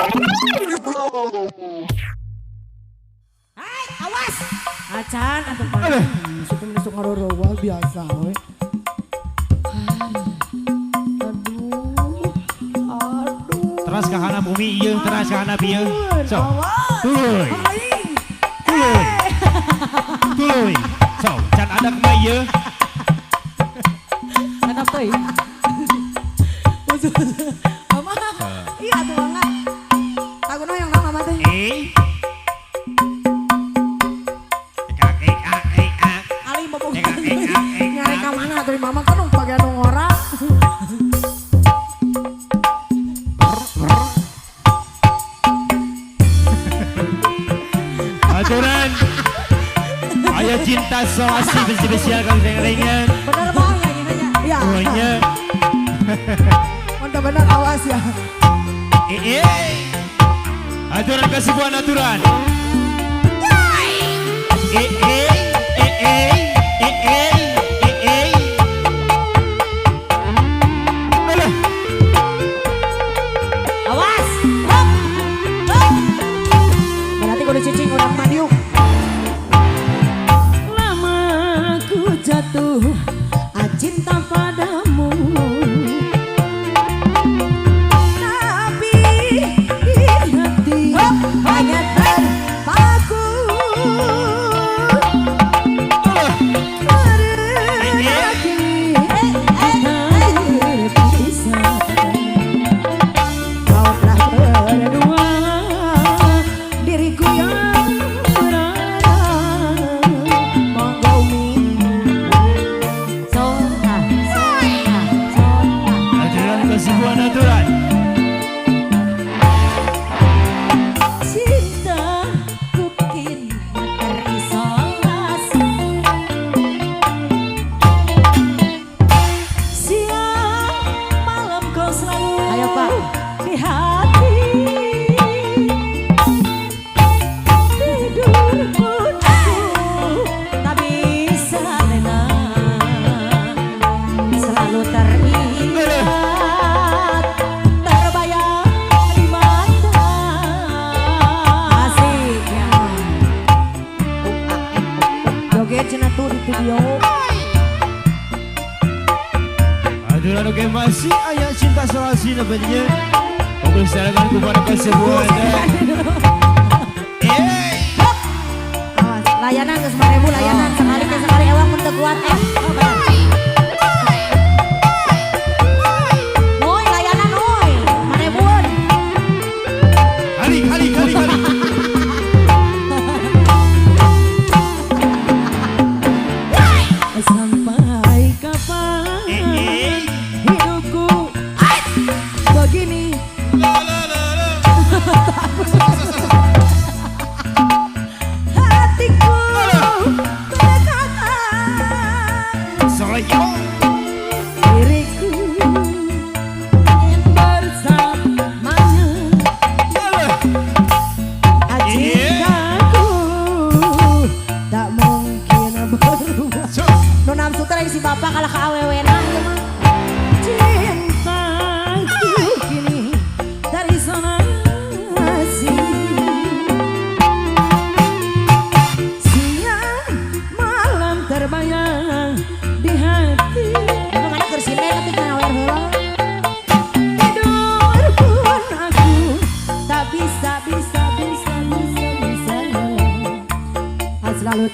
Hai, awas. Acan atau mana? Suka menusuk ngarorowa biasa we. Teras ke hana bumi ieu, teras ke hana bieu. So. Awas. Tuluy. Aing. Tuluy. Tuluy. So, can ada kemai ieu. Kenapa ya? Mama. Iya tuh enggak. Tahu no yang mama teh. Ali bobo. Nyari ka mana dari mama kan pake anu ngora. Aturan. Ayah cinta soasi spesial kang ringan. Bener bang ya gini ya. Semuanya. Mantap bener awas ya. Aturan kesebuahan aturan. Awas. Hop. Hop. Berarti kudu cicing urang madiuk. Lama ku jatuh cinta padamu. Tapi di hati hanya terpaku. Karena kini kita berpisah. Kau telah berdua, diriku yang berada. Monggo Aturan kesebuahan aturan. cintaku kini terisolasi. Siang malam kau selalu ayo Pak di hati. Tidur pun aku tak bisa tenang. Selalu teringat, terbayang di mata. Asik ya. Joget cenah tuh di video. Aturan oke masih ayah cinta soasi namanya. Mobil serangan kepada kesebuahan. Awas, layanan ke 9.000 layanan sekali ke sekali ewang mun teu kuat Moy layanan moy, 9.000-an. Kali. Sampai kapan hidupku begini. Hatiku berkata Soyo. diriku ingin bersamanya. Cintaku tak mungkin berubah. Nu nafsu teh si bapak kalah ka awewena ieu mah. Cintaku kini dari sonasi. Siang malam terbayang di hati. Mana kersine tapi ngawer heula. Tidur pun aku tak bisa selalu